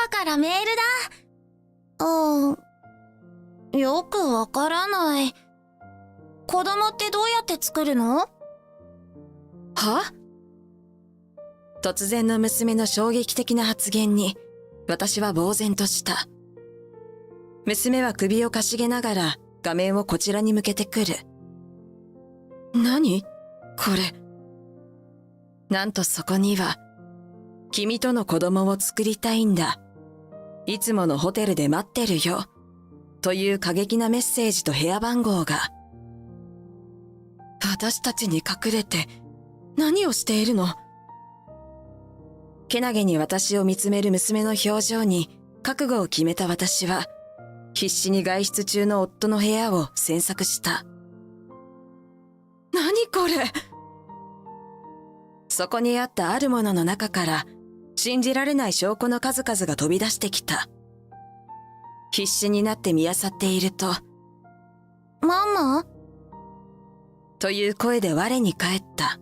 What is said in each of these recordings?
パからメールだ。よくわからない。子供ってどうやって作るの？は？突然の娘の衝撃的な発言に、私は呆然とした。娘は首をかしげながら画面をこちらに向けてくる。何？これ。なんとそこには、君との子供を作りたいんだ。いつものホテルで待ってるよ。という過激なメッセージと部屋番号が。私たちに隠れて何をしているの？けなげに私を見つめる娘の表情に覚悟を決めた私は、必死に外出中の夫の部屋を詮索した。何これ？そこにあったあるものの中から信じられない証拠の数々が飛び出してきた。必死になって見漁っていると、ママ？という声で我に返った。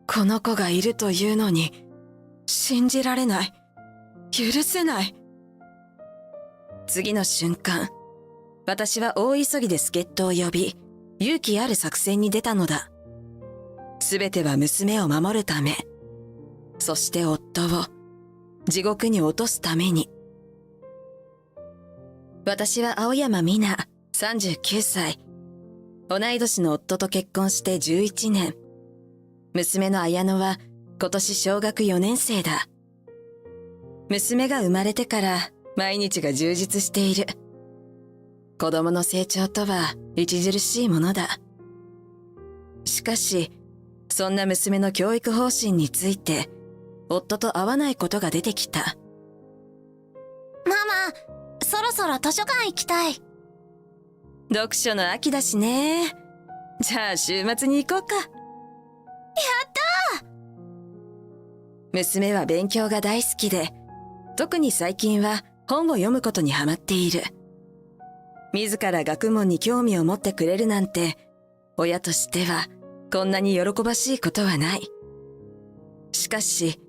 この子がいるというのに、信じられない。許せない。次の瞬間、私は大急ぎで助っ人を呼び、勇気ある作戦に出たのだ。すべては娘を守るため、そして夫を地獄に落とすために。私は青山美奈、39歳。同い年の夫と結婚して11年。娘の綾乃は今年小学4年生だ。娘が生まれてから毎日が充実している。子供の成長とは著しいものだ。しかし、そんな娘の教育方針について、夫と合わないことが出てきた。ママ、そろそろ図書館行きたい。読書の秋だしね。じゃあ週末に行こうか。やったー！娘は勉強が大好きで、特に最近は本を読むことにハマっている。自ら学問に興味を持ってくれるなんて、親としてはこんなに喜ばしいことはない。しかし、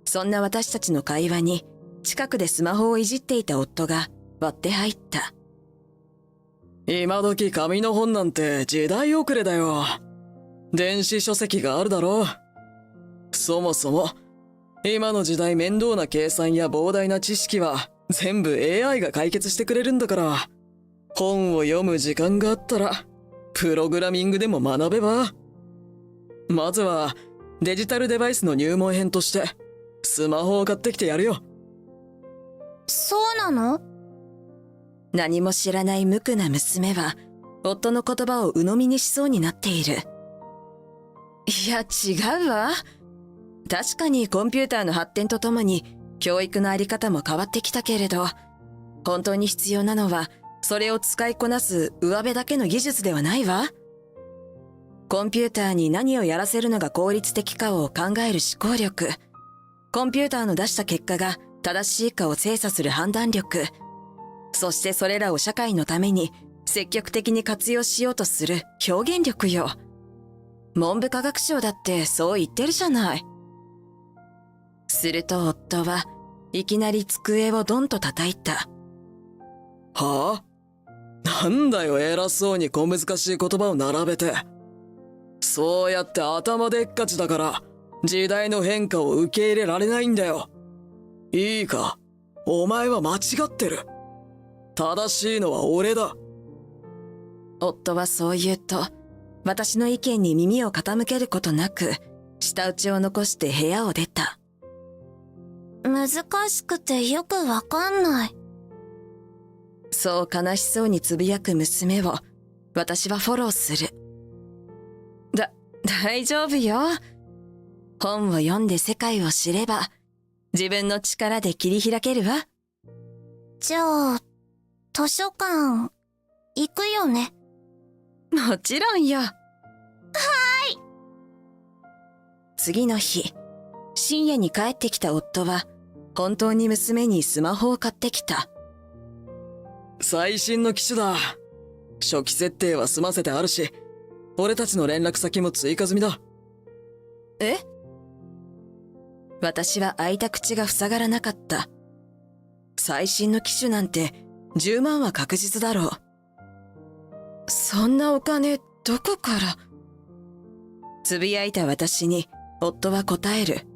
そんな私たちの会話に近くでスマホをいじっていた夫が割って入った。今時紙の本なんて時代遅れだよ。電子書籍があるだろう。そもそも、今の時代面倒な計算や膨大な知識は全部 AI が解決してくれるんだから、本を読む時間があったら、プログラミングでも学べば。まずは、デジタルデバイスの入門編として、スマホを買ってきてやるよ。そうなの？何も知らない無垢な娘は、夫の言葉を鵜呑みにしそうになっている。いや、違うわ。確かにコンピューターの発展とともに、教育のあり方も変わってきたけれど、本当に必要なのは、それを使いこなす上辺だけの技術ではないわ。コンピューターに何をやらせるのが効率的かを考える思考力、コンピューターの出した結果が正しいかを精査する判断力、そしてそれらを社会のために積極的に活用しようとする表現力よ。文部科学省だってそう言ってるじゃない。すると夫はいきなり机をドンと叩いた。はあ？なんだよ、偉そうに小難しい言葉を並べて。そうやって頭でっかちだから時代の変化を受け入れられないんだよ。いいか、お前は間違ってる。正しいのは俺だ。夫はそう言うと、私の意見に耳を傾けることなく、舌打ちを残して部屋を出た。難しくてよくわかんない。そう悲しそうにつぶやく娘を、私はフォローする。大丈夫よ。本を読んで世界を知れば、自分の力で切り開けるわ。じゃあ、図書館、行くよね。もちろんよ。はい。次の日、深夜に帰ってきた夫は、本当に娘にスマホを買ってきた。最新の機種だ。初期設定は済ませてあるし、俺たちの連絡先も追加済みだ。え？私は開いた口が塞がらなかった。最新の機種なんて10万は確実だろう。そんなお金どこから？つぶやいた私に夫は答える。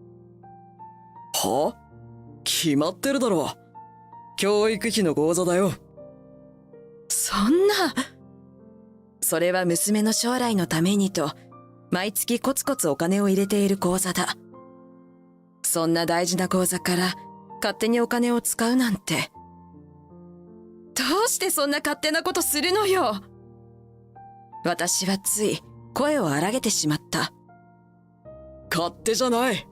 は？決まってるだろ。教育費の口座だよ。そんな。それは娘の将来のためにと毎月コツコツお金を入れている口座だ。そんな大事な口座から勝手にお金を使うなんて。どうしてそんな勝手なことするのよ。私はつい声を荒げてしまった。勝手じゃない。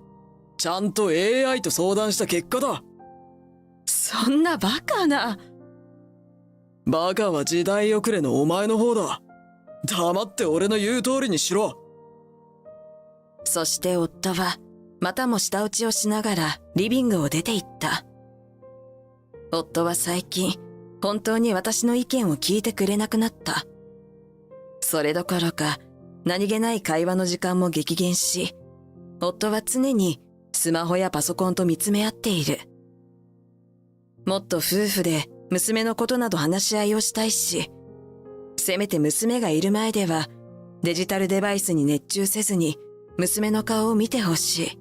ちゃんと AI と相談した結果だ。そんなバカな。バカは時代遅れのお前の方だ。黙って俺の言う通りにしろ。そして夫はまたも舌打ちをしながらリビングを出て行った。夫は最近本当に私の意見を聞いてくれなくなった。それどころか何気ない会話の時間も激減し、夫は常にスマホやパソコンと見つめ合っている。もっと夫婦で娘のことなど話し合いをしたいし、せめて娘がいる前ではデジタルデバイスに熱中せずに娘の顔を見てほしい。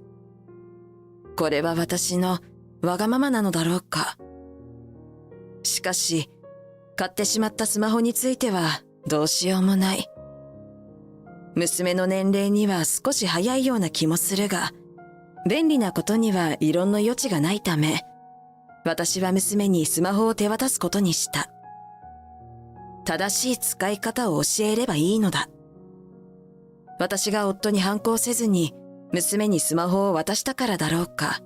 これは私のわがままなのだろうか。しかし、買ってしまったスマホについてはどうしようもない。娘の年齢には少し早いような気もするが、便利なことには異論の余地がないため、私は娘にスマホを手渡すことにした。正しい使い方を教えればいいのだ。私が夫に反抗せずに娘にスマホを渡したからだろうか。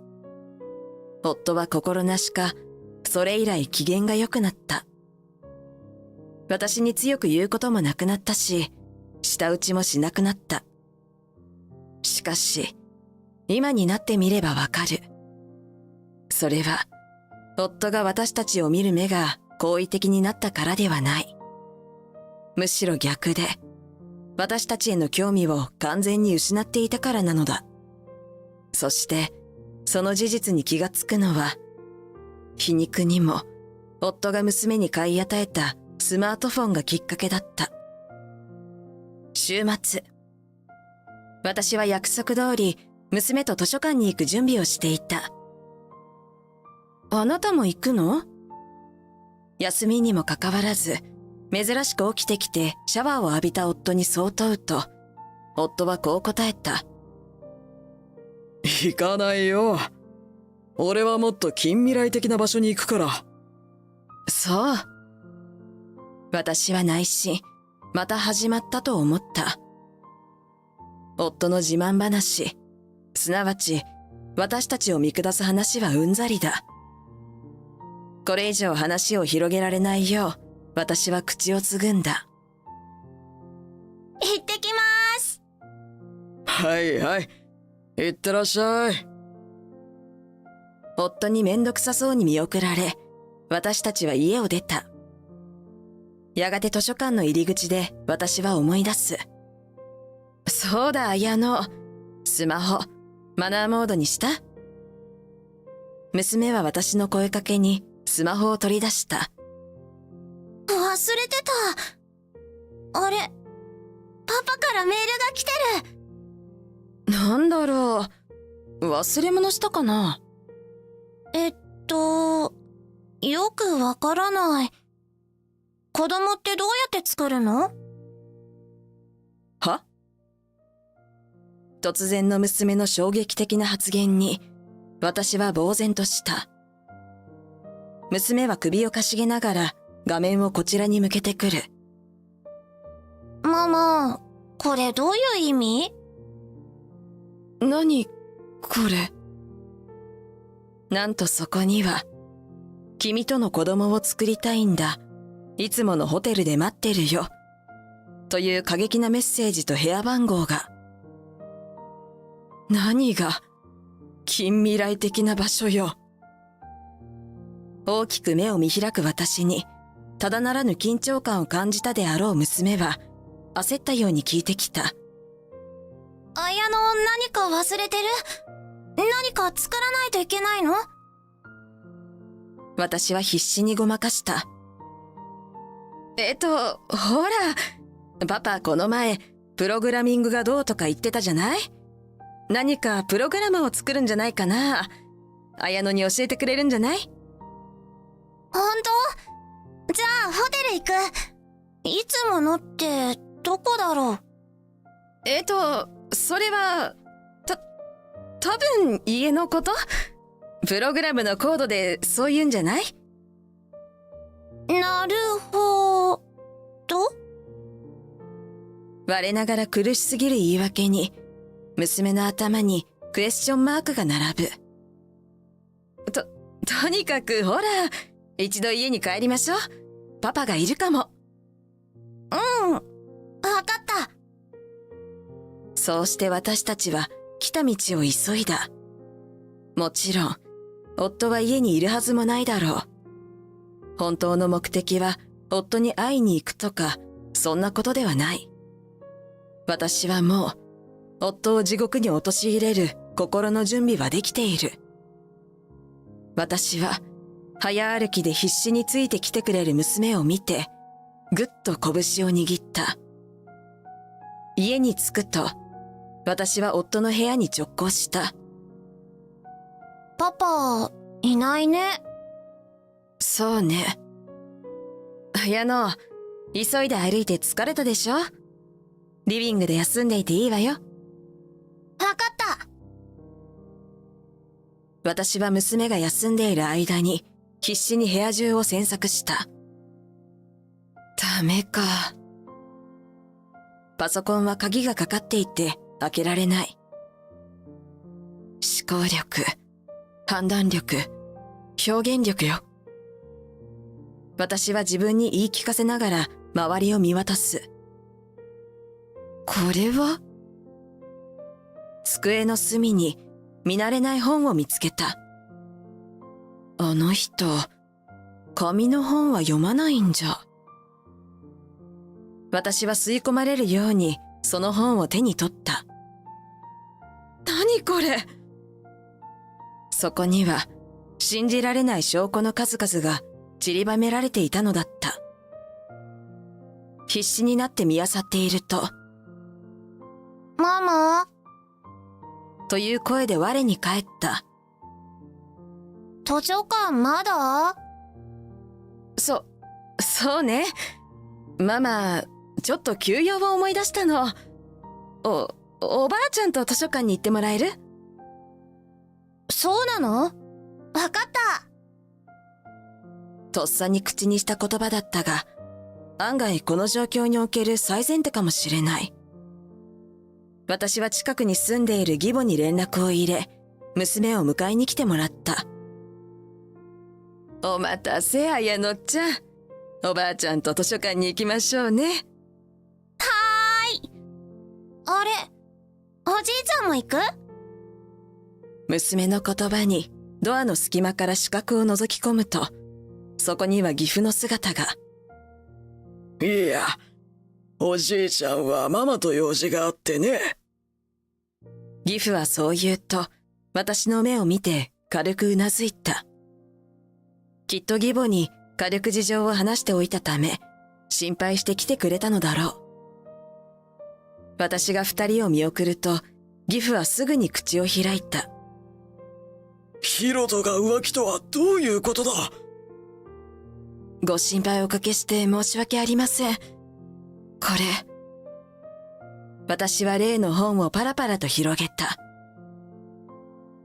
夫は心なしか、それ以来機嫌が良くなった。私に強く言うこともなくなったし、舌打ちもしなくなった。しかし、今になってみればわかる。それは、夫が私たちを見る目が好意的になったからではない。むしろ逆で、私たちへの興味を完全に失っていたからなのだ。そして、その事実に気がつくのは、皮肉にも、夫が娘に買い与えたスマートフォンがきっかけだった。週末、私は約束通り、娘と図書館に行く準備をしていた。あなたも行くの？休みにもかかわらず、珍しく起きてきてシャワーを浴びた夫にそう問うと、夫はこう答えた。行かないよ。俺はもっと近未来的な場所に行くから。そう。私は内心、また始まったと思った。夫の自慢話、すなわち、私たちを見下す話はうんざりだ。これ以上話を広げられないよう、私は口をつぐんだ。行ってきまーす。はいはい。行ってらっしゃい。夫にめんどくさそうに見送られ、私たちは家を出た。やがて図書館の入り口で私は思い出す。そうだ、綾乃。スマホ、マナーモードにした？娘は私の声かけにスマホを取り出した。忘れてた。あれ、パパからメールが来てる。なんだろう。忘れ物したかな？よくわからない。子供ってどうやって作るの？は？突然の娘の衝撃的な発言に、私は呆然とした。娘は首をかしげながら画面をこちらに向けてくる。ママ、これどういう意味？何、これ。なんとそこには、君との子供を作りたいんだ。いつものホテルで待ってるよ。という過激なメッセージと部屋番号が。何が、近未来的な場所よ。大きく目を見開く私に、ただならぬ緊張感を感じたであろう娘は、焦ったように聞いてきた。綾乃、何か忘れてる？何か作らないといけないの？私は必死にごまかした。ほら、パパこの前、プログラミングがどうとか言ってたじゃない？何かプログラムを作るんじゃないかな。綾乃に教えてくれるんじゃない？本当？じゃあホテル行く。いつものってどこだろう？それは、多分家のこと？プログラムのコードでそう言うんじゃない？なるほど。我ながら苦しすぎる言い訳に、娘の頭にクエスチョンマークが並ぶ。とにかくほら、一度家に帰りましょう。パパがいるかも。うん、わかった。そうして私たちは来た道を急いだ。もちろん、夫は家にいるはずもないだろう。本当の目的は夫に会いに行くとか、そんなことではない。私はもう、夫を地獄に陥れる心の準備はできている。私は、早歩きで必死についてきてくれる娘を見て、ぐっと拳を握った。家に着くと、私は夫の部屋に直行した。パパ、いないね。そうね。綾乃、急いで歩いて疲れたでしょ？リビングで休んでいていいわよ。わかった。私は娘が休んでいる間に必死に部屋中を詮索した。ダメか。パソコンは鍵がかかっていて開けられない。思考力、判断力、表現力よ。私は自分に言い聞かせながら周りを見渡す。これは？机の隅に見慣れない本を見つけた。あの人、紙の本は読まないんじゃ。私は吸い込まれるようにその本を手に取った。何これ？そこには信じられない証拠の数々が散りばめられていたのだった。必死になって見漁っていると、ママ？という声で我に返った。図書館まだ？そうね。ママ、ちょっと休養を思い出したの。おばあちゃんと図書館に行ってもらえる？そうなの？わかった。とっさに口にした言葉だったが、案外この状況における最善手かもしれない。私は近くに住んでいる義母に連絡を入れ、娘を迎えに来てもらった。お待たせ、綾乃ちゃん。おばあちゃんと図書館に行きましょうね。はーい。あれ、おじいちゃんも行く？娘の言葉にドアの隙間から視覚を覗き込むと、そこには義父の姿が。いや、おじいちゃんはママと用事があってね。義父はそう言うと、私の目を見て軽くうなずいた。きっと義母に軽く事情を話しておいたため、心配して来てくれたのだろう。私が二人を見送ると、義父はすぐに口を開いた。ヒロトが浮気とはどういうことだ？ご心配おかけして申し訳ありません。これ。私は例の本をパラパラと広げた。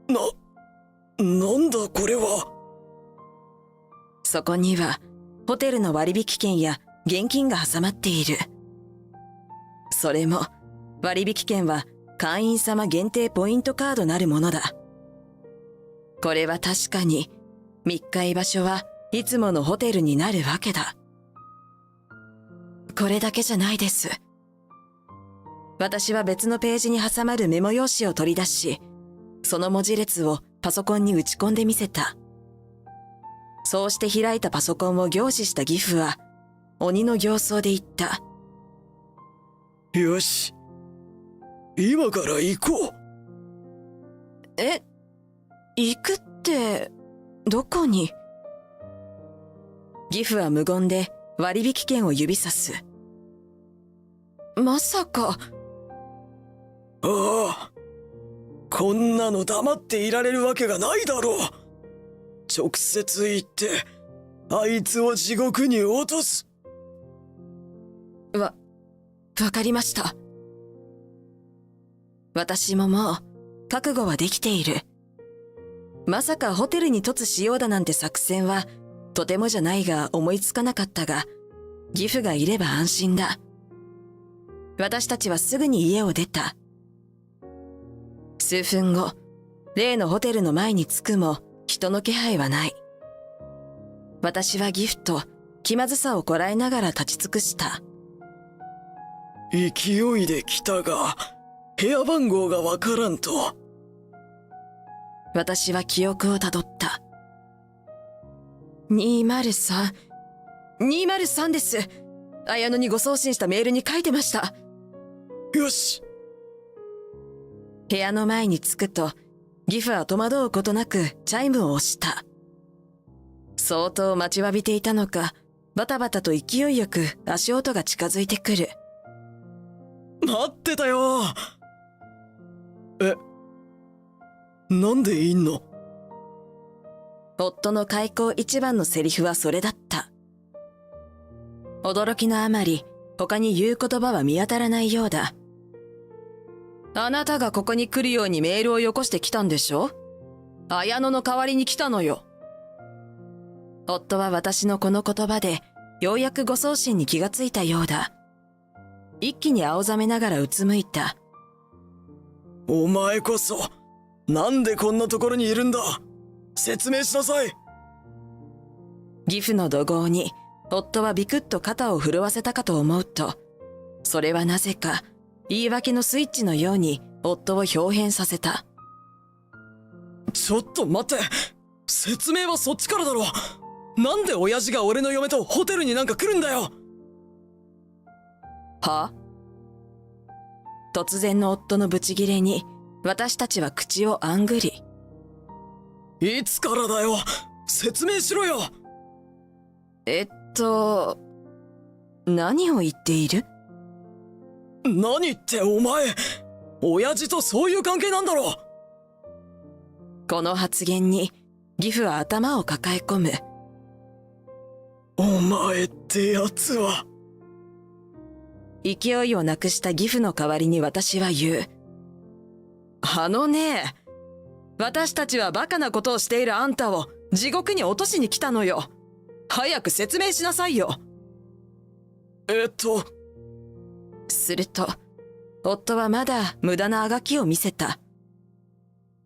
なんだこれは。そこには、ホテルの割引券や現金が挟まっている。それも、割引券は会員様限定ポイントカードなるものだ。これは確かに、密会場所はいつものホテルになるわけだ。これだけじゃないです。私は別のページに挟まるメモ用紙を取り出し、その文字列をパソコンに打ち込んでみせた。そうして開いたパソコンを凝視した義父は、鬼の形相で言った。よし。今から行こう。行くって、どこに？ギフは無言で割引券を指さす。まさか。ああ、こんなの黙っていられるわけがないだろう。直接言ってあいつを地獄に落とす。わかりました。私ももう覚悟はできている。まさかホテルに突しようだなんて作戦はとてもじゃないが思いつかなかったが、ギフがいれば安心だ。私たちはすぐに家を出た。数分後、例のホテルの前に着くも人の気配はない。私はギフと気まずさをこらえながら立ち尽くした。勢いで来たが部屋番号がわからんと。私は記憶をたどった。203。203です。綾乃にご送信したメールに書いてました。よし。部屋の前に着くと、ギフは戸惑うことなくチャイムを押した。相当待ちわびていたのか、バタバタと勢いよく足音が近づいてくる。待ってたよ。なんでいんの？夫の開口一番のセリフはそれだった。驚きのあまり、他に言う言葉は見当たらないようだ。あなたがここに来るようにメールをよこしてきたんでしょ？綾乃の代わりに来たのよ。夫は私のこの言葉で、ようやく誤送信に気がついたようだ。一気に青ざめながらうつむいた。お前こそ、なんでこんなところにいるんだ？説明しなさい。ギフの怒号に、夫はビクッと肩を震わせたかと思うと、それはなぜか、言い訳のスイッチのように夫を豹変させた。ちょっと待って、説明はそっちからだろ。なんで親父が俺の嫁とホテルになんか来るんだよ。は？突然の夫のブチギレに、私たちは口をあんぐり。いつからだよ。説明しろよ。何を言っている？何ってお前、親父とそういう関係なんだろ。この発言に、ギフは頭を抱え込む。お前ってやつは。勢いをなくしたギフの代わりに私は言う。私たちはバカなことをしているあんたを地獄に落としに来たのよ。早く説明しなさいよ。すると、夫はまだ無駄なあがきを見せた。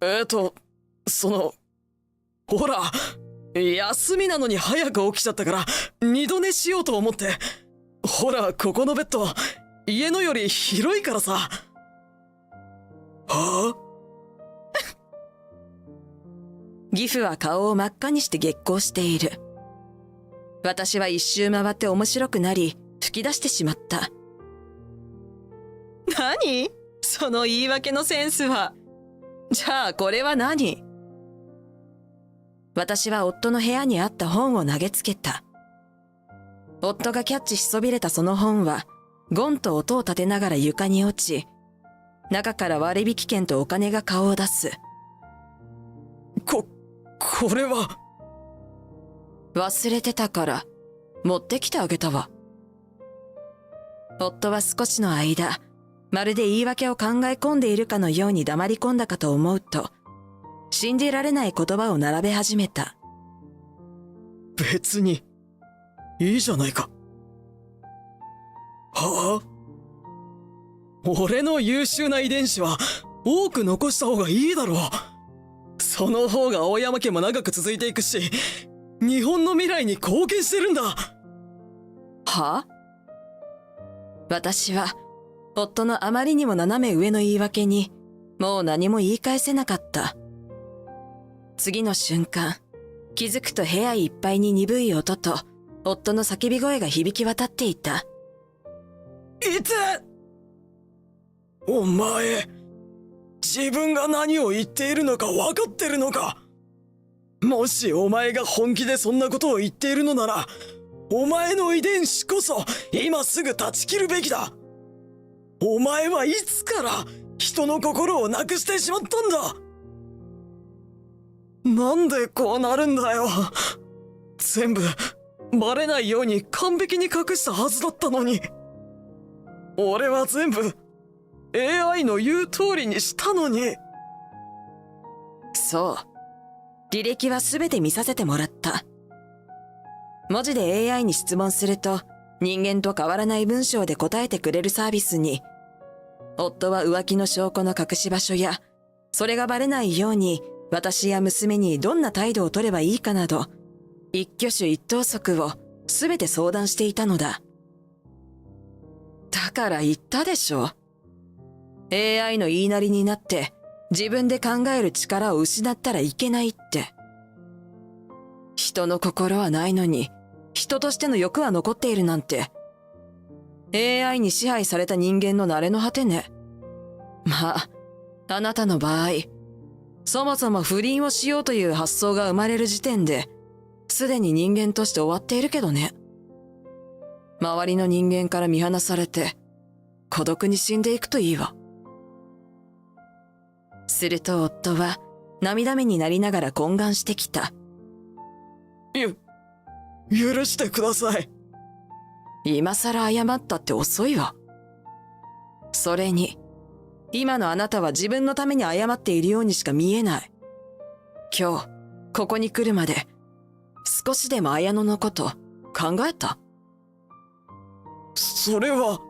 ほら、休みなのに早く起きちゃったから二度寝しようと思って。ほら、ここのベッド家のより広いからさ。はあ？ギフは顔を真っ赤にして激高している。私は一周回って面白くなり、吹き出してしまった。何？その言い訳のセンスは。じゃあこれは何？私は夫の部屋にあった本を投げつけた。夫がキャッチしそびれたその本は、ゴンと音を立てながら床に落ち、中から割引券とお金が顔を出す。これは。忘れてたから、持ってきてあげたわ。夫は少しの間、まるで言い訳を考え込んでいるかのように黙り込んだかと思うと、信じられない言葉を並べ始めた。別に、いいじゃないか。はあ？俺の優秀な遺伝子は多く残した方がいいだろう。その方が青山家も長く続いていくし、日本の未来に貢献してるんだ。は？私は、夫のあまりにも斜め上の言い訳に、もう何も言い返せなかった。次の瞬間、気づくと部屋いっぱいに鈍い音と、夫の叫び声が響き渡っていた。いて！お前、自分が何を言っているのか分かってるのか？もしお前が本気でそんなことを言っているのなら、お前の遺伝子こそ今すぐ断ち切るべきだ。お前はいつから人の心をなくしてしまったんだ。なんでこうなるんだよ。全部バレないように完璧に隠したはずだったのに。俺は全部 AI の言う通りにしたのに。そう。履歴は全て見させてもらった。文字で AI に質問すると、人間と変わらない文章で答えてくれるサービスに、夫は浮気の証拠の隠し場所や、それがバレないように私や娘にどんな態度を取ればいいかなど、一挙手一投足を全て相談していたのだ。だから言ったでしょ。AI の言いなりになって自分で考える力を失ったらいけないって。人の心はないのに、人としての欲は残っているなんて。AI に支配された人間の慣れの果てね。まあ、あなたの場合、そもそも不倫をしようという発想が生まれる時点で、すでに人間として終わっているけどね。周りの人間から見放されて、孤独に死んでいくといいわ。すると夫は涙目になりながら懇願してきた。許してください。今さら謝ったって遅いわ。それに、今のあなたは自分のために謝っているようにしか見えない。今日、ここに来るまで、少しでも綾乃のこと考えた？それは。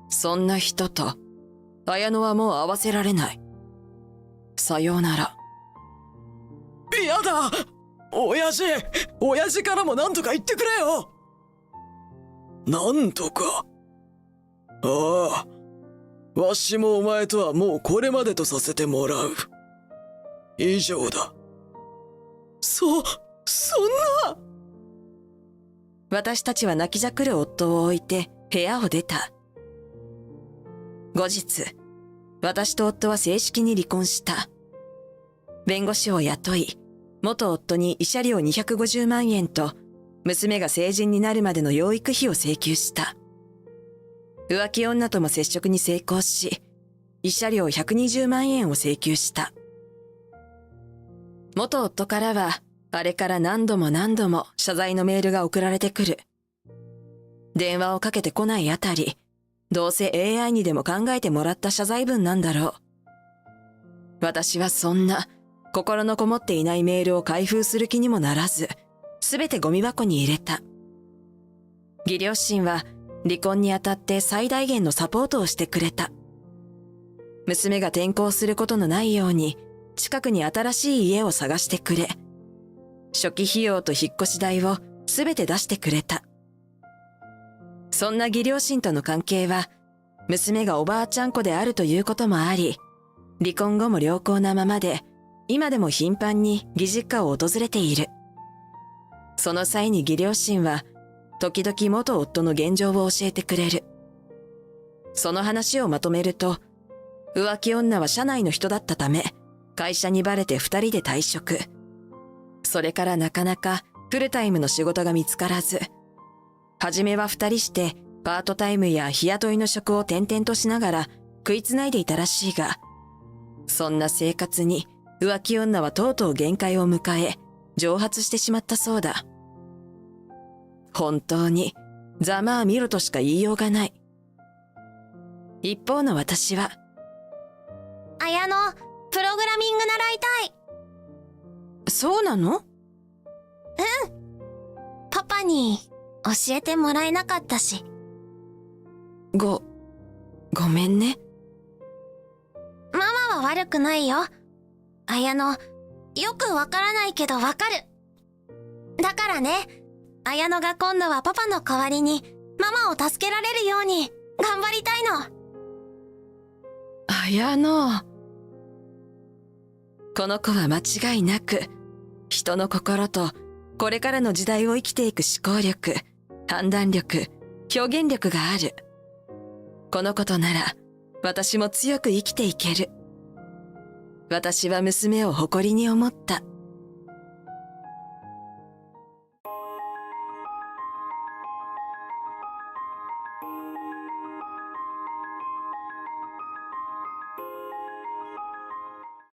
そんな人と、綾乃はもう会わせられない。さようなら。やだ！親父からも何とか言ってくれよ。なんとか。ああ、わしもお前とはもうこれまでとさせてもらう。以上だ。そんな。私たちは泣きじゃくる夫を置いて部屋を出た。後日、私と夫は正式に離婚した。弁護士を雇い、元夫に慰謝料250万円と、娘が成人になるまでの養育費を請求した。浮気女とも接触に成功し、慰謝料120万円を請求した。元夫からは、あれから何度も謝罪のメールが送られてくる。電話をかけてこないあたり、どうせ AI にでも考えてもらった謝罪文なんだろう。私はそんな心のこもっていないメールを開封する気にもならず、すべてゴミ箱に入れた。義両親は離婚にあたって最大限のサポートをしてくれた。娘が転校することのないように近くに新しい家を探してくれ、初期費用と引っ越し代をすべて出してくれた。そんな義両親との関係は、娘がおばあちゃん子であるということもあり、離婚後も良好なままで、今でも頻繁に義実家を訪れている。その際に義両親は、時々元夫の現状を教えてくれる。その話をまとめると、浮気女は社内の人だったため、会社にバレて2人で退職。それからなかなかフルタイムの仕事が見つからず、初めは2人してパートタイムや日雇いの職を転々としながら食いつないでいたらしいが、そんな生活に浮気女はとうとう限界を迎え、蒸発してしまったそうだ。本当にざまあみろとしか言いようがない。一方の私は、綾乃、プログラミング習いたい。そうなの？パパに教えてもらえなかったし。ごめんね。ママは悪くないよ。綾乃、よくわからないけどわかる。だからね、綾乃が今度はパパの代わりにママを助けられるように頑張りたいの。綾乃。この子は間違いなく、人の心とこれからの時代を生きていく思考力、判断力、表現力がある。この子となら、私も強く生きていける。私は娘を誇りに思った。